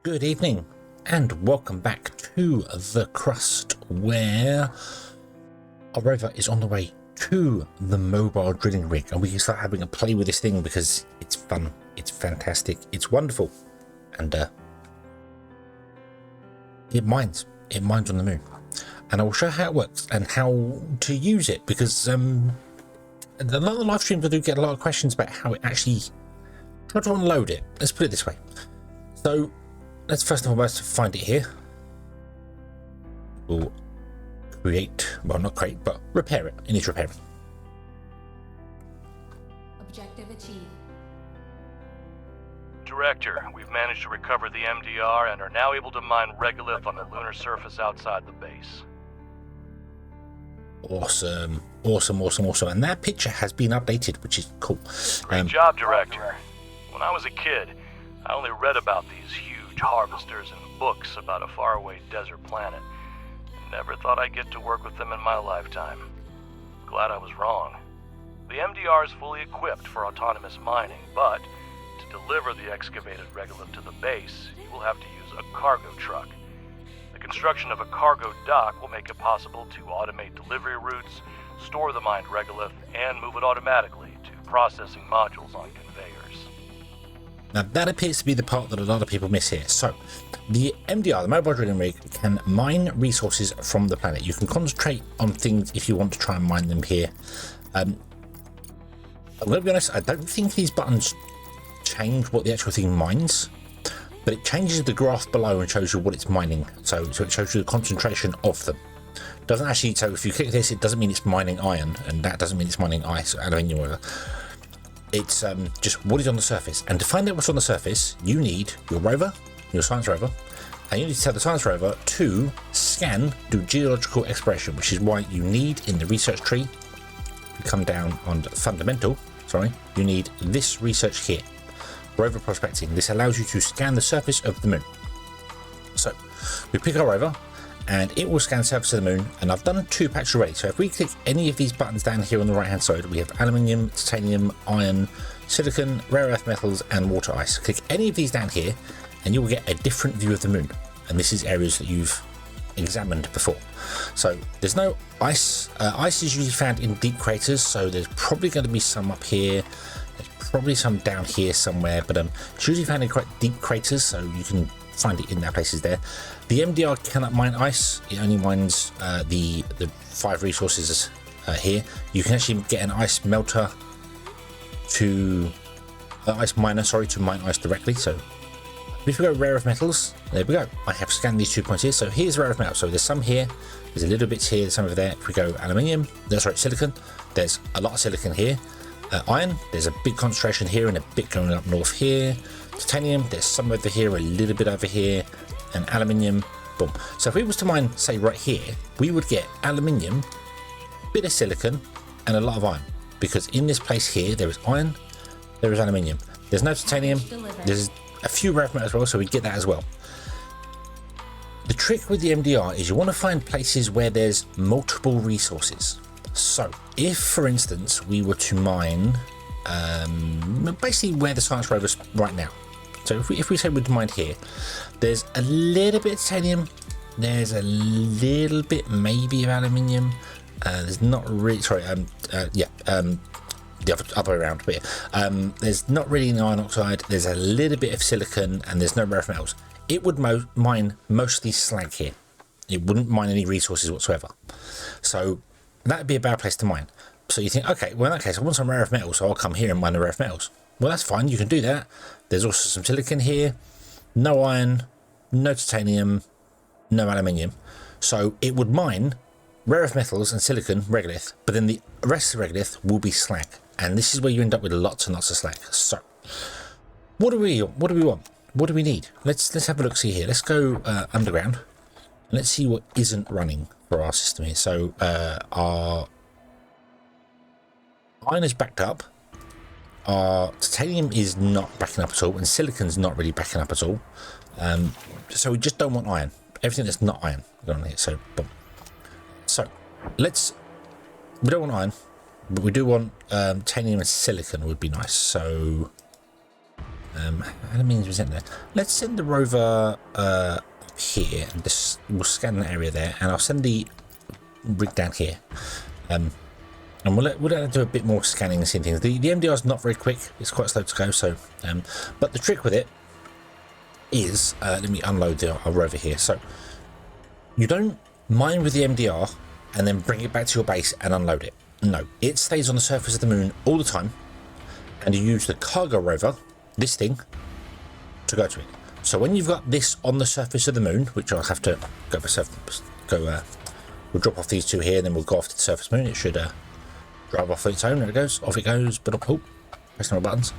Good evening and welcome back to the Crust, where our rover is on the way to the mobile drilling rig and we can start having a play with this thing because it's fun, it's fantastic, it's wonderful, and it mines on the moon. And I will show how it works and how to use it, because a lot of the live streams I do get a lot of questions about how it actually, how to unload it. Let's put it this way. So let's first and foremost find it here. We'll create, well, not create, but repair it. It needs repairing. Objective achieved. Director, we've managed to recover the MDR and are now able to mine regolith on the lunar surface outside the base. Awesome, awesome, awesome, awesome. And that picture has been updated, which is cool. Great job, Director. When I was a kid, I only read about these huge harvesters in books about a faraway desert planet. Never thought I'd get to work with them in my lifetime. Glad I was wrong. The MDR is fully equipped for autonomous mining, but to deliver the excavated regolith to the base, you will have to use a cargo truck. The construction of a cargo dock will make it possible to automate delivery routes, store the mined regolith, and move it automatically to processing modules on conveyors. Now that appears to be the part that a lot of people miss here. So the MDR, the mobile drilling rig, can mine resources from the planet. You can concentrate on things if you want to try and mine them here. I'm going to be honest, I don't think these buttons change what the actual thing mines, but it changes the graph below and shows you what it's mining. So it shows you the concentration of them. Doesn't actually, so if you click this, it doesn't mean it's mining iron, and that doesn't mean it's mining ice or aluminium or whatever. It's just what is on the surface. And to find out what's on the surface, you need your rover, your science rover, and you need to tell the science rover to scan, do geological exploration, which is why you need in the research tree, you come down on fundamental, you need this research here, rover prospecting. This allows you to scan the surface of the moon. So we pick our rover and it will scan the surface of the moon, and I've done 2 packs already. So if we click any of these buttons down here on the right hand side, we have aluminium, titanium, iron, silicon, rare earth metals, and water ice. Click any of these down here and you will get a different view of the moon, and this is areas that you've examined before. So there's no ice. Ice is usually found in deep craters, so there's probably going to be some up here, there's probably some down here somewhere, but it's usually found in quite deep craters, so you can find it in that places there. The MDR cannot mine ice, it only mines the 5 resources here. You can actually get an ice melter to ice miner, to mine ice directly. So if we go rare earth metals, there we go. I have scanned these 2 points here. So here's rare earth metals. So there's some here, there's a little bit here, there's some over there. If we go aluminium, silicon, there's a lot of silicon here. Iron, there's a big concentration here and a bit going up north here. Titanium, there's some over here, a little bit over here, and aluminium, boom. So if we was to mine, say right here, we would get aluminium, bit of silicon, and a lot of iron, because in this place here there is iron, there is aluminium, there's no titanium, there's a few rare earth metals as well, so we get that as well. The trick with the MDR is you want to find places where there's multiple resources. So if, for instance, we were to mine basically where the science rover is right now. So if we say we'd mine here, there's a little bit of titanium, there's a little bit maybe of aluminium, there's not really, the other way around, but yeah, there's not really an iron oxide, there's a little bit of silicon, and there's no rare earth metals. It would mine mostly slag here. It wouldn't mine any resources whatsoever. So that'd be a bad place to mine. So you think, okay, well in that case I want some rare earth metals, so I'll come here and mine the rare earth metals. Well, that's fine, you can do that. There's also some silicon here, no iron, no titanium, no aluminium. So it would mine rare earth metals and silicon regolith, but then the rest of the regolith will be slag. And this is where you end up with lots and lots of slag. So what do we want? What do we need? Let's have a look, see here. Let's go underground. Let's see what isn't running for our system here. So our iron is backed up, our titanium is not backing up at all, and silicon's not really backing up at all. So we just don't want iron. Everything that's not iron going on here. So boom. So we don't want iron, but we do want titanium and silicon would be nice. So How many means we sent there? Let's send the rover up here, and this we'll scan that area there, and I'll send the rig down here. And we'll let it do a bit more scanning and seeing things. The MDR is not very quick; it's quite slow to go. So, but the trick with it is, let me unload our rover here. So, you don't mine with the MDR and then bring it back to your base and unload it. No, it stays on the surface of the moon all the time, and you use the cargo rover, this thing, to go to it. So when you've got this on the surface of the moon, which I'll have to we'll drop off these two here, and then we'll go off to the surface moon. It should drive off on its own. There it goes. Off it goes. But oh, press on the buttons.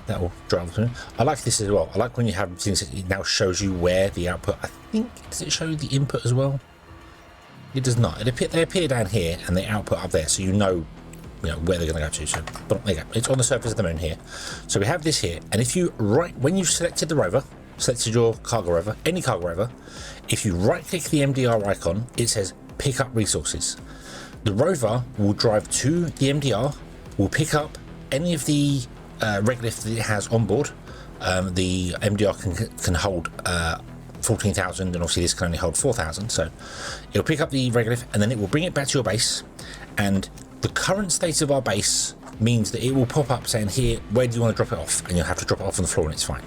That will drive off the moon. I like this as well. I like when you have things that it now shows you where the output. I think, does it show you the input as well? It does not. They appear down here, and they output up there, so you know where they're going to go to. So, but there you go. It's on the surface of the moon here. So we have this here, and if you when you've selected the rover, selected your cargo rover, any cargo rover, if you right-click the MDR icon, it says pick up resources. The rover will drive to the MDR, will pick up any of the regolith that it has on board. The MDR can hold 14,000, and obviously this can only hold 4,000. So it'll pick up the regolith, and then it will bring it back to your base. And the current state of our base means that it will pop up saying, here, where do you want to drop it off? And you'll have to drop it off on the floor, and it's fine.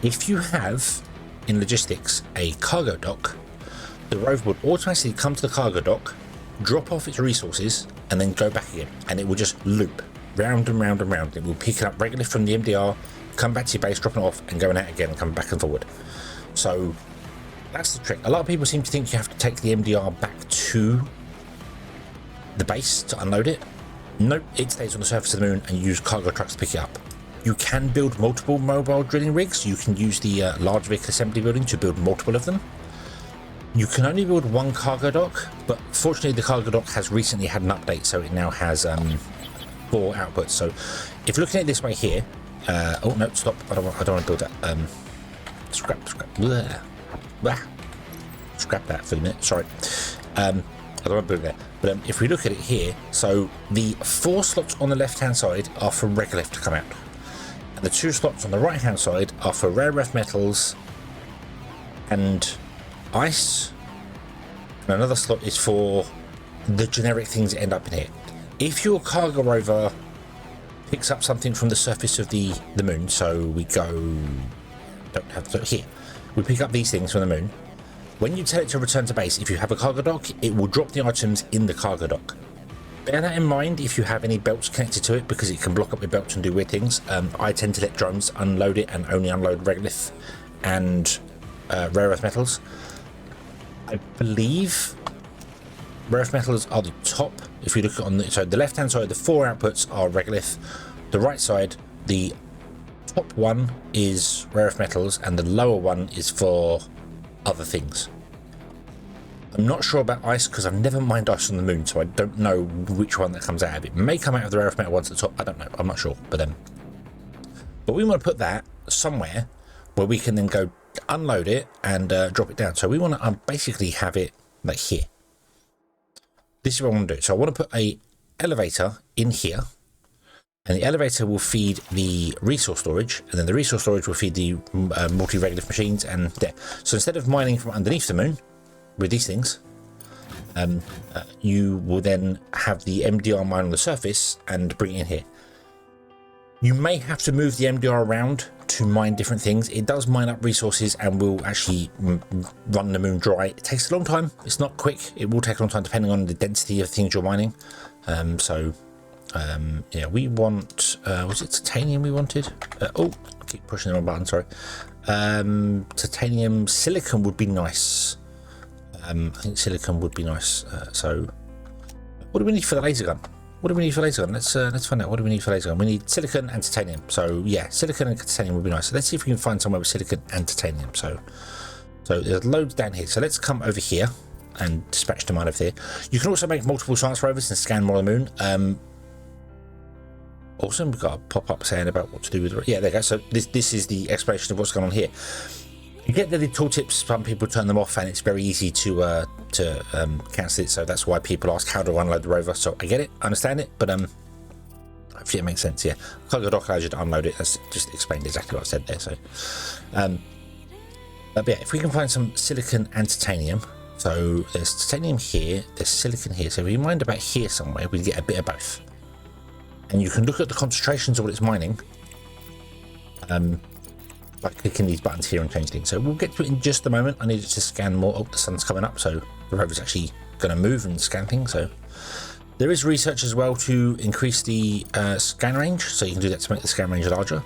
If you have, in logistics, a cargo dock, the rover would automatically come to the cargo dock, drop off its resources, and then go back again. And it will just loop round and round and round. It will pick up regolith from the MDR, come back to your base, dropping it off, and going out again, and coming back and forward. So that's the trick. A lot of people seem to think you have to take the MDR back to the base to unload it. Nope, it stays on the surface of the moon, and you use cargo trucks to pick it up. You can build multiple mobile drilling rigs. You can use the large vehicle assembly building to build multiple of them. You can only build one cargo dock, but fortunately the cargo dock has recently had an update, so it now has 4 outputs. So if you're looking at it this way here, oh no, stop! I don't want to build that. Scrap, blah. Scrap that for a minute. Sorry. I don't want to build that. But if we look at it here, so the 4 slots on the left-hand side are for regolith to come out. The 2 slots on the right hand side are for rare earth metals and ice, and another slot is for the generic things that end up in here. If your cargo rover picks up something from the surface of the moon, so we we pick up these things from the moon. When you tell it to return to base, if you have a cargo dock, it will drop the items in the cargo dock. Bear that in mind if you have any belts connected to it, because it can block up your belts and do weird things. I tend to let drones unload it and only unload regolith and rare earth metals. I believe rare earth metals are the top. If you look on the left hand side, the 4 outputs are regolith. The right side, the top one is rare earth metals, and the lower one is for other things. I'm not sure about ice because I've never mined ice on the moon, so I don't know which one that comes out of it. It may come out of the rare earth metal ones at the top. I don't know. I'm not sure. But we want to put that somewhere where we can then go unload it and drop it down. So we want to basically have it like here. This is what I want to do. So I want to put a elevator in here, and the elevator will feed the resource storage, and then the resource storage will feed the multi-regolith machines and there. So instead of mining from underneath the moon with these things, you will then have the MDR mine on the surface and bring it in here. You may have to move the MDR around to mine different things. It does mine up resources and will actually run the moon dry. It takes a long time. It's not quick. It will take a long time depending on the density of things you're mining. Yeah, we want, was it titanium we wanted? Oh, I keep pushing the wrong button, sorry. Titanium, silicon would be nice. I think silicon would be nice. So what do we need for the laser gun? What do we need for laser gun? Let's find out. What do we need for laser gun? We need silicon and titanium. So yeah, silicon and titanium would be nice. So let's see if we can find somewhere with silicon and titanium. So there's loads down here. So let's come over here and dispatch them out of here. You can also make multiple science rovers and scan more of the moon. Awesome, we've got a pop-up saying about what to do with it. Yeah, there you go. So this is the explanation of what's going on here. You get the tooltips, some people turn them off, and it's very easy to cancel it. So that's why people ask how to unload the rover. So I get it, I understand it, but Hopefully it makes sense. Yeah, cargo dock allows you to unload it. That's just explained exactly what I said there. So, but yeah, if we can find some silicon and titanium. So there's titanium here, there's silicon here. So if you mind about here somewhere, we get a bit of both. And you can look at the concentrations of what it's mining by clicking these buttons here and change things. So we'll get to it in just a moment. I need it to scan more. Oh, the sun's coming up, so the rover's actually going to move and scan things. So there is research as well to increase the scan range, so you can do that to make the scan range larger.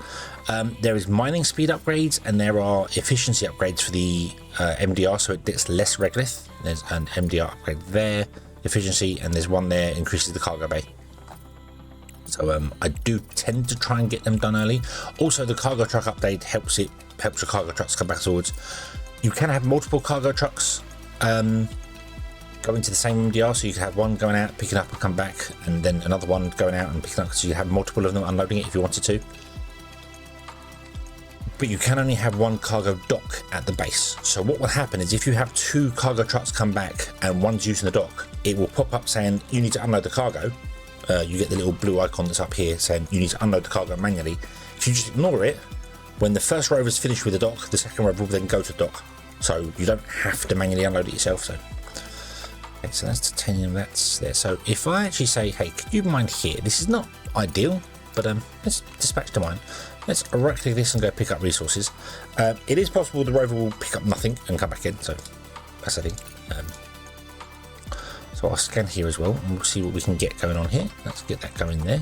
There is mining speed upgrades, and there are efficiency upgrades for the MDR, so it gets less regolith. There's an MDR upgrade there, efficiency, and there's one there, increases the cargo bay. So I do tend to try and get them done early. Also, the cargo truck update helps your cargo trucks come back towards. You can have multiple cargo trucks go into the same MDR, so you can have one going out, picking up and come back, and then another one going out and picking up, so you have multiple of them unloading it if you wanted to. But you can only have one cargo dock at the base. So what will happen is if you have two cargo trucks come back and one's using the dock, it will pop up saying you need to unload the cargo. You get the little blue icon that's up here saying you need to unload the cargo manually. If you just ignore it, when the first rover's finished with the dock, the second rover will then go to the dock. So you don't have to manually unload it yourself. So, okay, so that's titanium, that's there. So if I actually say, hey, could you mine here? This is not ideal, but let's dispatch to mine. Let's right click this and go pick up resources. It is possible the rover will pick up nothing and come back in, so that's the thing. So I'll scan here as well, and we'll see what we can get going on here. Let's get that going there.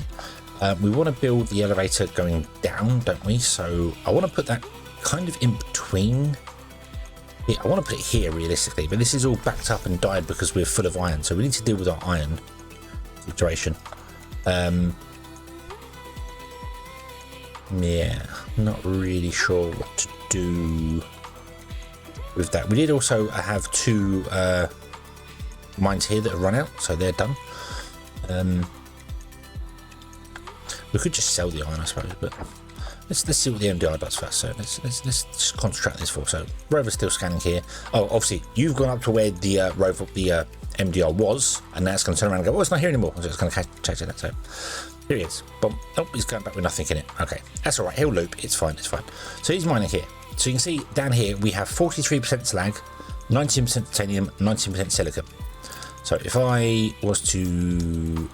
We want to build the elevator going down, don't we? So I want to put that kind of in between. Yeah, I want to put it here realistically, but this is all backed up and died because we're full of iron, so we need to deal with our iron situation. Yeah, not really sure what to do with that. We did also have two mines here that have run out, so they're done. We could just sell the iron, I suppose, but let's see what the MDR does first. So let's just concentrate on this for. So rover's still scanning here. Oh, obviously you've gone up to where the MDR was, and now it's going to turn around and go, oh, it's not here anymore. So it's going to change that. So here he is. Boom. Oh, he's going back with nothing in it. Okay, that's all right. He'll loop. It's fine. It's fine. So he's mining here. So you can see down here we have 43% slag, 19% titanium, 19% silicon. So if I was to,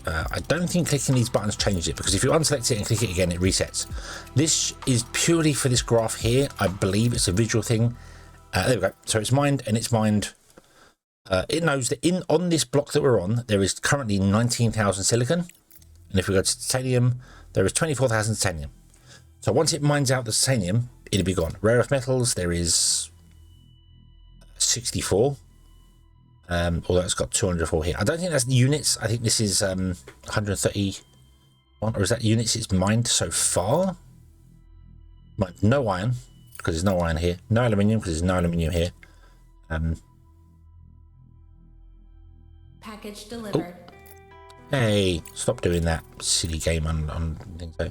I don't think clicking these buttons changes it, because if you unselect it and click it again, it resets. This is purely for this graph here. I believe it's a visual thing. There we go. So it's mined, and it's mined. It knows that on this block that we're on, there is currently 19,000 silicon. And if we go to titanium, there is 24,000 titanium. So once it mines out the titanium, it'll be gone. Rare earth metals, there is 64. Although it's got 204 here. I don't think that's units. I think this is 131, or is that units it's mined so far? No iron, because there's no iron here. No aluminium, because there's no aluminium here. Package delivered. Oh. Hey, stop doing that silly game on things. So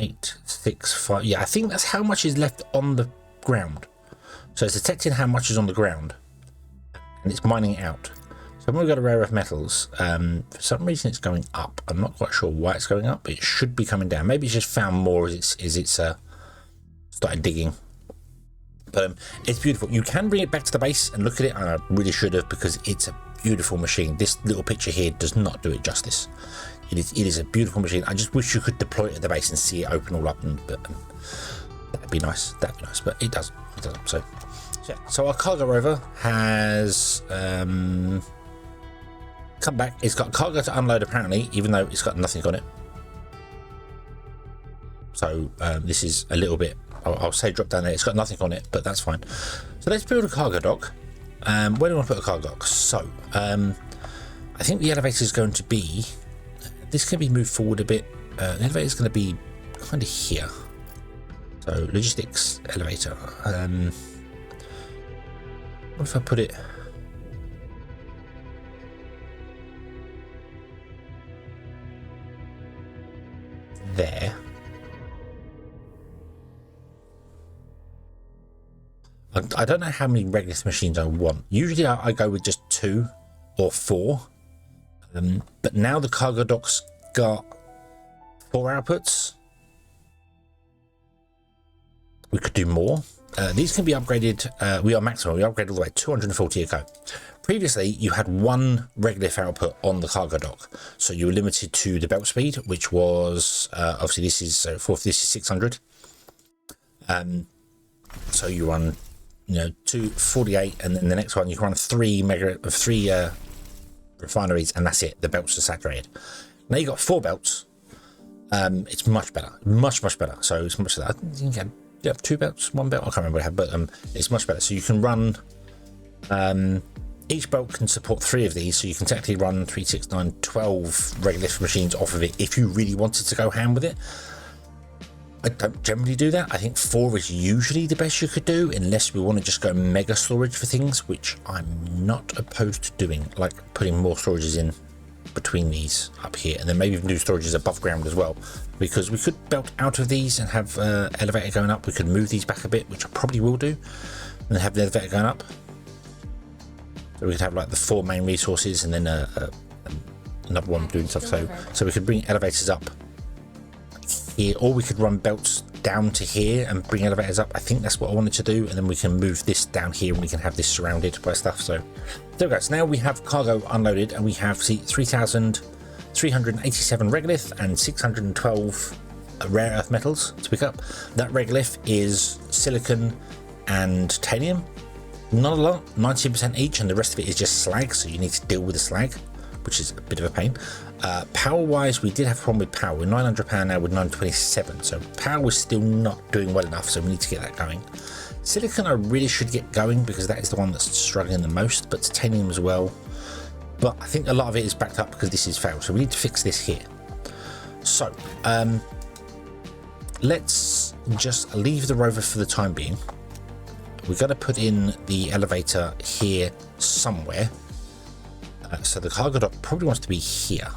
8, 6, 5. Yeah, I think that's how much is left on the ground. So it's detecting how much is on the ground, and it's mining it out. So when we go to rare earth metals, for some reason it's going up. I'm not quite sure why it's going up, but it should be coming down. Maybe it's just found more as it's started digging. But it's beautiful. You can bring it back to the base and look at it, and I really should have, because it's a beautiful machine. This little picture here does not do it justice. It is a beautiful machine. I just wish you could deploy it at the base and see it open all up, but that'd be nice. But it doesn't. So our cargo rover has come back. It's got cargo to unload apparently, even though it's got nothing on it. So this is a little bit, I'll say drop down there. It's got nothing on it, but that's fine. So let's build a cargo dock. Where do I want to put a cargo dock? So I think the elevator is going to be, this can be moved forward a bit. The elevator is going to be kind of here. So logistics elevator. What if I put it there? I don't know how many regolith machines I want. Usually I go with just 2 or 4. But now the cargo dock's got 4 outputs. We could do more. These can be upgraded. We are maximum. We upgraded all the way 240 a go. Previously, you had 1 regolith output on the cargo dock, so you were limited to the belt speed, which was obviously this is this is 600. So you run 248, and then the next one you can run 3 refineries, and that's it. The belts are saturated. Now you got 4 belts. It's much better, much better. So it's much better. You have 2 belts, 1 belt. I can't remember what I have, but it's much better. So you can run. Each belt can support 3 of these, so you can technically run 3, 6, 9, 12 regolith machines off of it if you really wanted to go ham with it. I don't generally do that. I think 4 is usually the best you could do, unless we want to just go mega storage for things, which I'm not opposed to doing, like putting more storages in between these up here, and then maybe even do storages above ground as well, because we could belt out of these and have elevator going up. We could move these back a bit, which I probably will do, and then have the elevator going up. So we could have like the 4 main resources, and then another one doing stuff. So we could bring elevators up here, or we could run belts down to here and bring elevators up. I think that's what I wanted to do, and then we can move this down here, and we can have this surrounded by stuff. So there we go. So now we have cargo unloaded, and we have 3,387 regolith and 612 rare earth metals to pick up. That regolith is silicon and titanium. Not a lot, 90% each, and the rest of it is just slag, so you need to deal with the slag, which is a bit of a pain. Power wise, we did have a problem with power. We're 900 power now with 927, so power was still not doing well enough, so we need to get that going. Silicon I really should get going, because that is the one that's struggling the most, but titanium as well. But I think a lot of it is backed up because this is failed, so we need to fix this here. So let's just leave the rover for the time being. We've got to put in the elevator here somewhere. So the cargo dock probably wants to be here.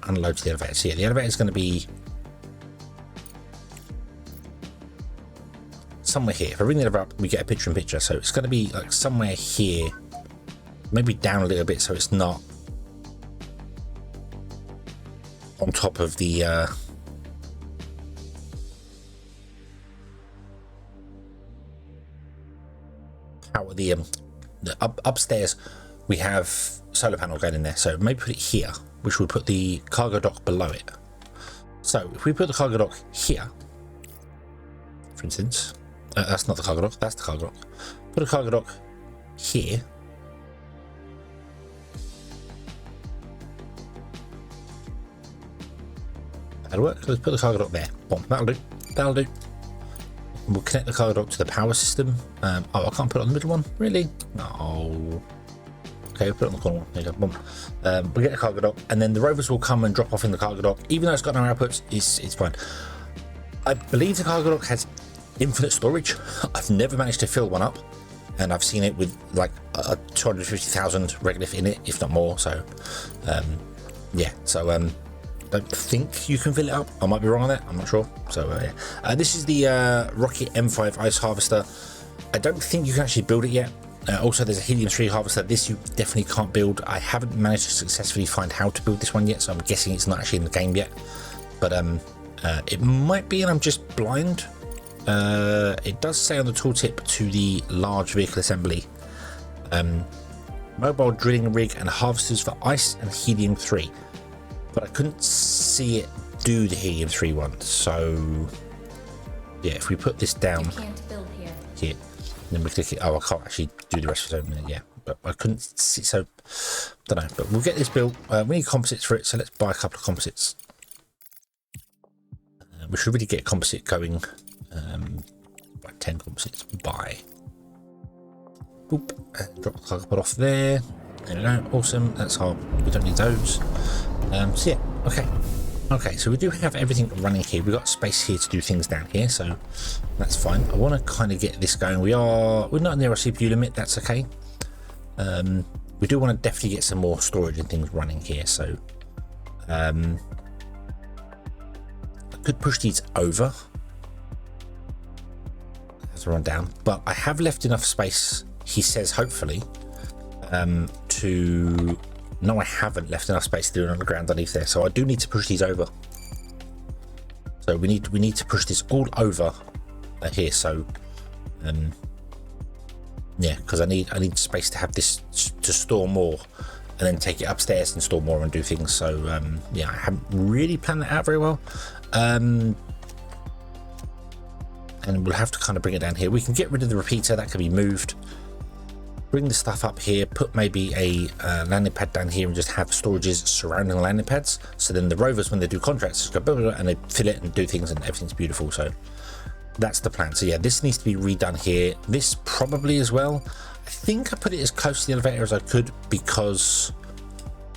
Unload the elevator. So yeah, the elevator is going to be somewhere here. If I bring the elevator up, we get a picture in picture. So it's going to be like somewhere here. Maybe down a little bit so it's not on top of the power. The upstairs we have solar panel going in there, so maybe put it here, which would put the cargo dock below it. So if we put the cargo dock here, for instance, that's not the cargo dock, that's the cargo dock. Put a cargo dock here. That'll work. Let's put the cargo dock there. Boom, that'll do. That'll do. We'll connect the cargo dock to the power system. Oh, I can't put it on the middle one? Really? No. Okay, we'll put it on the corner one. There you go. Boom. We'll get the cargo dock, and then the rovers will come and drop off in the cargo dock. Even though it's got no outputs, it's fine. I believe the cargo dock has infinite storage. I've never managed to fill one up, and I've seen it with like a 250,000 regolith in it, if not more. So, yeah. So, don't think you can fill it up. I might be wrong on that. I'm not sure. So yeah. This is the Rocket M5 ice harvester. I don't think you can actually build it yet. Also, there's a helium-3 harvester. This you definitely can't build. I haven't managed to successfully find how to build this one yet, so I'm guessing it's not actually in the game yet. But it might be, and I'm just blind. It does say on the tooltip to the large vehicle assembly, mobile drilling rig and harvesters for ice and helium-3. But I couldn't see it do the helium-3 one. So yeah, if we put this down here, then we click it. Oh, I can't actually do the rest of it. Yeah, but I couldn't see, so don't know. But we'll get this built. We need composites for it, so let's buy a couple of composites. We should really get a composite going. Like 10 composites. Buy. Boop. Drop the cargo pod off there. There we go. Awesome. That's our. We don't need those. So yeah. Okay, so we do have everything running here. We've got space here to do things down here, so that's fine. I want to kind of get this going. We're not near our CPU limit, that's okay. We do want to definitely get some more storage and things running here, so I could push these over. I have to run down, but I have left enough space, he says, hopefully, to No, I haven't left enough space to do it on the ground underneath there, so I do need to push these over. So we need to push this all over here. So yeah, because I need space to have this to store more, and then take it upstairs and store more and do things. So yeah, I haven't really planned that out very well, and we'll have to kind of bring it down here. We can get rid of the repeater, that can be moved. Bring the stuff up here, put maybe a landing pad down here and just have storages surrounding the landing pads. So then the rovers, when they do contracts, just go blah, blah, blah, and they fill it and do things and everything's beautiful. So that's the plan. So yeah, this needs to be redone here. This probably as well. I think I put it as close to the elevator as I could because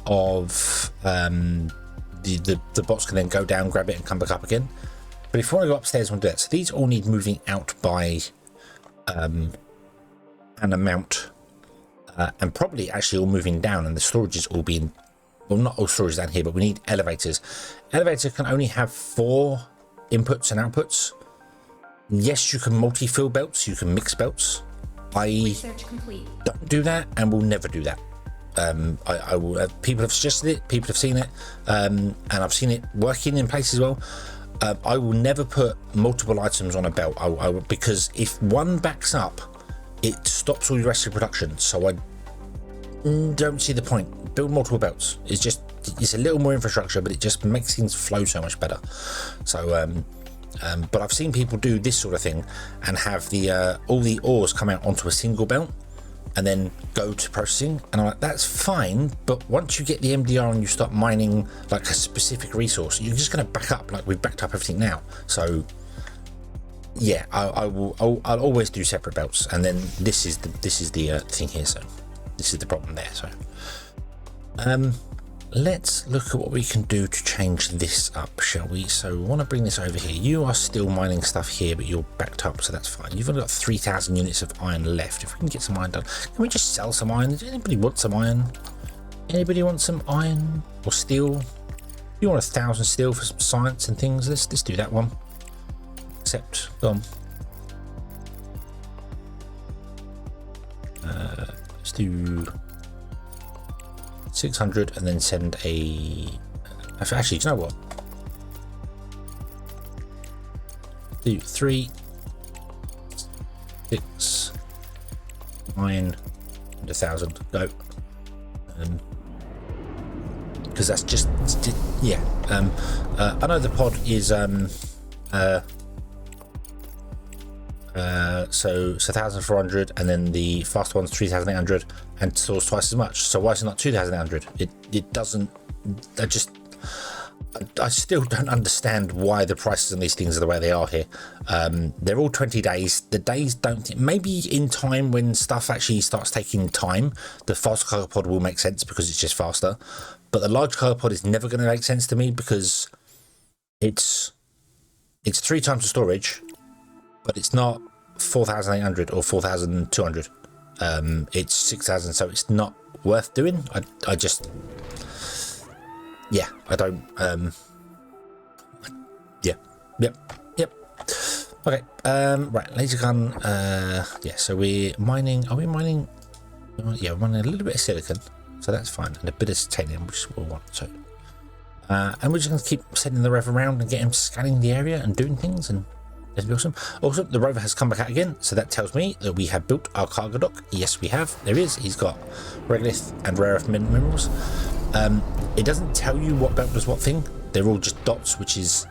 of the bots can then go down, grab it and come back up again. But if I want to go upstairs, I want to do that. So these all need moving out by an amount. And probably actually all moving down, and the storage is all being, well, not all storage down here, but we need elevators. Elevator can only have 4 inputs and outputs. Yes, you can multi-fill belts, you can mix belts. Research complete. Don't do that, and will never do that. I will. People have suggested it, people have seen it, and I've seen it working in places as well. I will never put multiple items on a belt. I will, because if one backs up, it stops all the rest of the production. So I don't see the point. Build multiple belts. It's a little more infrastructure, but it just makes things flow so much better. So but I've seen people do this sort of thing and have the all the ores come out onto a single belt and then go to processing, and I'm like, that's fine, but once you get the MDR and you start mining like a specific resource, you're just going to back up like we've backed up everything now. So yeah, I'll always do separate belts, and then this is the thing here. So this is the problem there. So let's look at what we can do to change this up, shall we? So we want to bring this over here. You are still mining stuff here, but you're backed up, so that's fine. You've only got 3,000 units of iron left. If we can get some iron done, can we just sell some iron? Does anybody want some iron? Anybody want some iron or steel? You want 1,000 steel for some science and things? Let's do that one. Except, go on. Let's do 600 and then send a. Actually, do you know what? Do 3, 6, 9, and 1,000. Go. Because that's just yeah. I know the pod is so 1,400, and then the fast one's 3,800 and stores twice as much. So why is it not 2,800? It doesn't. I still don't understand why the prices on these things are the way they are here. They're all 20 days. The days don't. Maybe in time, when stuff actually starts taking time, the fast cargo pod will make sense because it's just faster. But the large cargo pod is never going to make sense to me because it's 3 times the storage, but it's not 4,800 or 4,200. It's 6,000, so it's not worth doing. I just, yeah, I don't. Yeah, yep. Okay. Right, laser gun. Yeah. So we're mining. Are we mining? Yeah, we're mining a little bit of silicon, so that's fine, and a bit of titanium, which is what we want. So, and we're just going to keep sending the rover around and get him scanning the area and doing things, and that'd be awesome. Also, the rover has come back out again, so that tells me that we have built our cargo dock. Yes, we have. There is. He's got regolith and rare earth minerals. It doesn't tell you what belt does what thing. They're all just dots, which is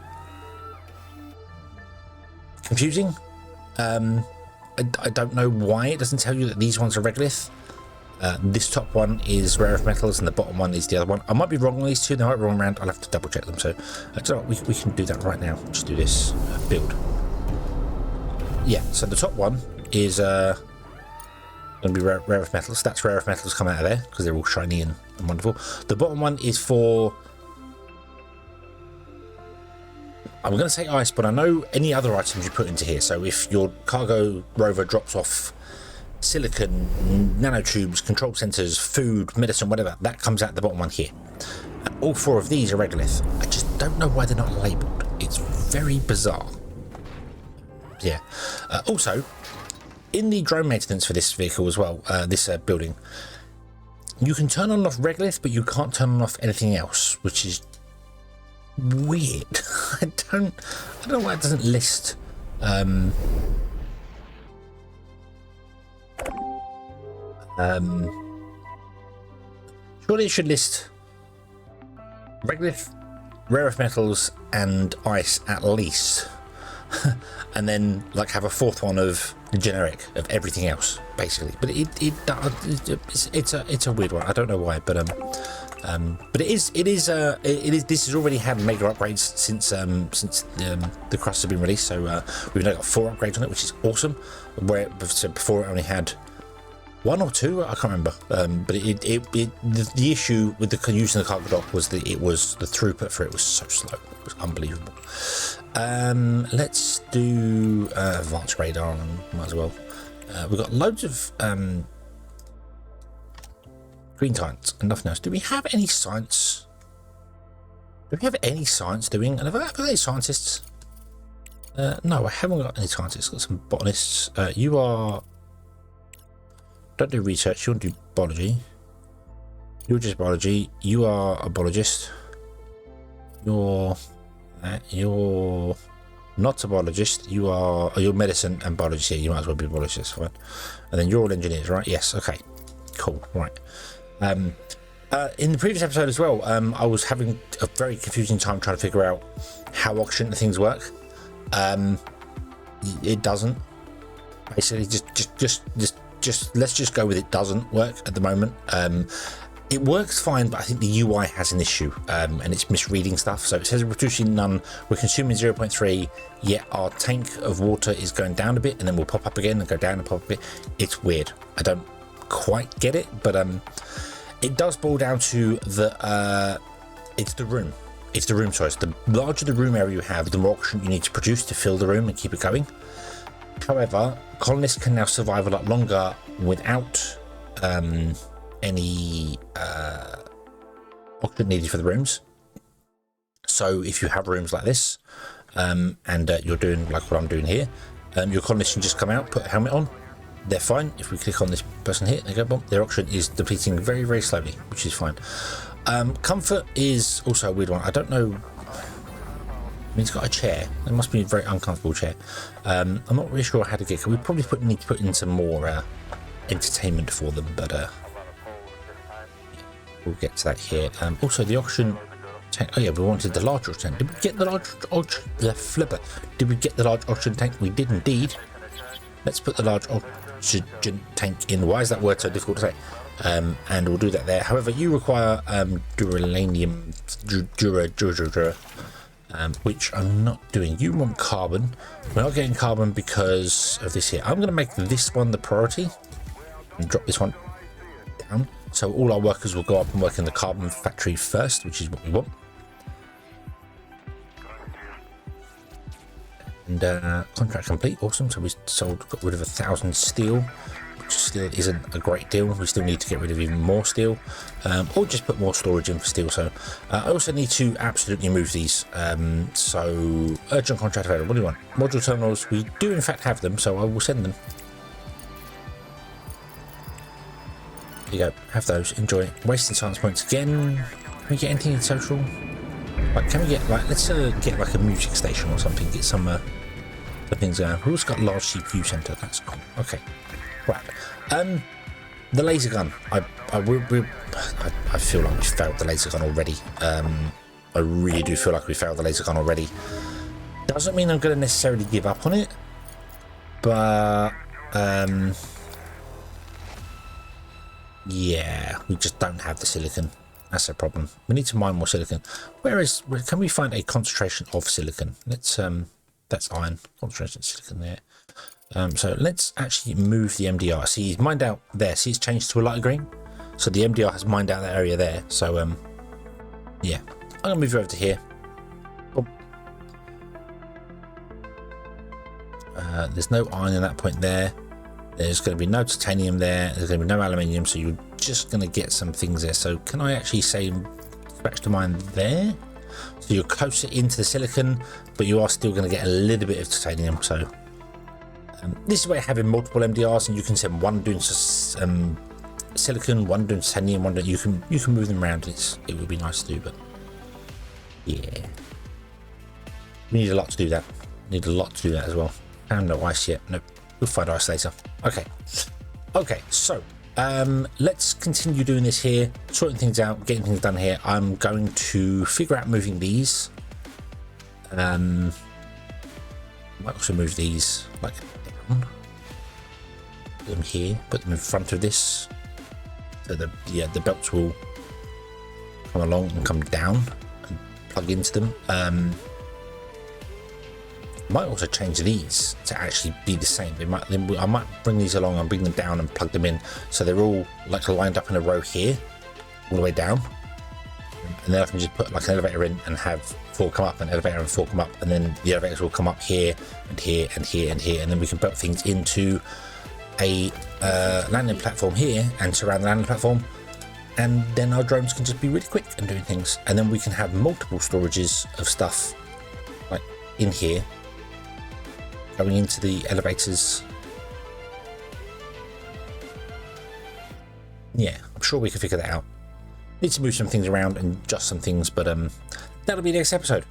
confusing. I don't know why it doesn't tell you that these ones are regolith. This top one is rare earth metals and the bottom one is the other one. I might be wrong on these two. They might be wrong around. I'll have to double check them. So we can do that right now. Just do this build. Yeah, so the top one is going to be rare earth metals. That's rare earth metals come out of there because they're all shiny and wonderful. The bottom one is for, I'm going to say ice, but I know any other items you put into here. So if your cargo rover drops off silicon, nanotubes, control sensors, food, medicine, whatever, that comes out the bottom one here. And all 4 of these are regolith. I just don't know why they're not labelled. It's very bizarre. Yeah. Also, in the drone maintenance for this vehicle as well, this building, You can turn on and off regolith, but you can't turn on and off anything else, which is weird. I don't know why it doesn't list. Surely it should list regolith, rare earth metals, and ice at least, and then like have a fourth one of generic of everything else, basically. But it's a weird one. I don't know why, but it is. This has already had mega upgrades since the Crust have been released. So we've now got 4 upgrades on it, which is awesome. Where before it only had 1 or 2, I can't remember. But the issue with using the cargo dock was that the throughput for it was so slow. It was unbelievable. Let's do advanced radar on, might as well. We've got loads of green science and nothing else. Do we have any science? Do we have any science doing? And have I got any scientists? No, I haven't got any scientists. I've got some botanists. You are. Don't do research. You want to do biology. You're just biology. You are a biologist. You're not a biologist. You're medicine and biology. You might as well be a biologist. Fine. And then you're all engineers, right? Yes. Okay. Cool. Right. In the previous episode as well, I was having a very confusing time trying to figure out how oxygen things work. It doesn't. Basically, just let's just go with it doesn't work at the moment. It works fine, but I think the UI has an issue, and it's misreading stuff. So it says we're producing none, we're consuming 0.3, yet our tank of water is going down a bit, and then we'll pop up again and go down and pop up a bit. It's weird. I don't quite get it, but it does boil down to it's the room. It's the room size. The larger the room area you have, the more oxygen you need to produce to fill the room and keep it going. However, colonists can now survive a lot longer without any oxygen needed for the rooms. So if you have rooms like this, and you're doing like what I'm doing here, your colonists can just come out, put a helmet on, they're fine. If we click on this person here, they go, boom, their oxygen is depleting very, very slowly, which is fine. Comfort is also a weird one. I don't know. I mean, it's got a chair. It must be a very uncomfortable chair. I'm not really sure how to get. We probably need to put in some more entertainment for them, but we'll get to that here. Also, the oxygen tank. Oh yeah, we wanted the large oxygen tank. Did we get the large flipper? Did we get the large oxygen tank? We did indeed. Let's put the large oxygen tank in. Why is that word so difficult to say? And we'll do that there. However, you require duralanium, which I'm not doing. You want carbon. We're not getting carbon because of this here. I'm going to make this one the priority and drop this one down. So all our workers will go up and work in the carbon factory first, which is what we want. And contract complete. Awesome. So we got rid of 1,000 steel, which still isn't a great deal. We still need to get rid of even more steel, or just put more storage in for steel. So I also need to absolutely move these. So urgent contract available. What do you want? Module terminals. We do in fact have them, so I will send them. There you go. Have those. Enjoy. Wasting science points again. Can we get anything in social? Like, can we get like, let's get like a music station or something. Get some things going. We've also got a large CPU center. That's cool. Okay. Right. The laser gun. I feel like we failed the laser gun already. I really do feel like we failed the laser gun already. Doesn't mean I'm going to necessarily give up on it, but yeah, we just don't have the silicon. That's a problem. We need to mine more silicon. Where can we find a concentration of silicon? Let's that's iron. Concentration of silicon there. So let's actually move the MDR. See, he's mined out there. See, it's changed to a lighter green. So the MDR has mined out that area there. So yeah, I'm gonna move you over to here. Oh. There's no iron in that point there. There's going to be no titanium there. There's going to be no aluminium. So you're just going to get some things there. So can I actually say scratch the mine there? So you're closer into the silicon, but you are still going to get a little bit of titanium. So this is where having multiple MDRs, and you can send one doing silicon, one doing titanium, one doing, you can move them around. It would be nice to do, but yeah, we need a lot to do that. Need a lot to do that as well. And no ice yet. Nope. We'll find ice later. Okay, so let's continue doing this here, sorting things out, getting things done here. I'm going to figure out moving these. Might also move these like down. Put them here, put them in front of this, so the belts will come along and come down and plug into them. Might also change these to actually be the same. I might bring these along and bring them down and plug them in, so they're all like lined up in a row here, all the way down, and then I can just put like an elevator in and have 4 come up, an elevator and 4 come up, and then the elevators will come up here and here and here and here, and then we can put things into a landing platform here and surround the landing platform, and then our drones can just be really quick and doing things, and then we can have multiple storages of stuff like in here going into the elevators. Yeah, I'm sure we can figure that out. Need to move some things around and adjust some things, but that'll be next episode.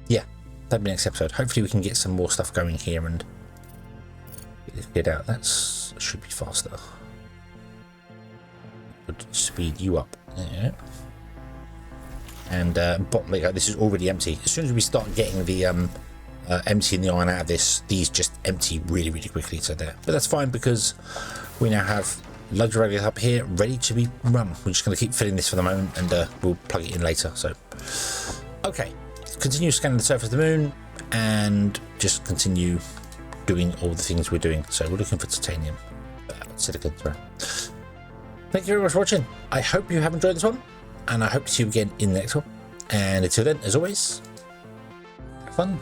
Yeah, that'll be next episode. Hopefully we can get some more stuff going here and get out. That should be faster. Would speed you up. Yeah. And bottom layer, this is already empty. As soon as we start getting the emptying the iron out of this, these just empty really quickly to there. But that's fine because we now have luxury radius up here ready to be run. We're just going to keep filling this for the moment, and we'll plug it in later. So okay, continue scanning the surface of the moon and just continue doing all the things we're doing. So we're looking for titanium, silicon, sorry. Thank you very much for watching. I hope you have enjoyed this one, and I hope to see you again in the next one. And until then, as always, have fun.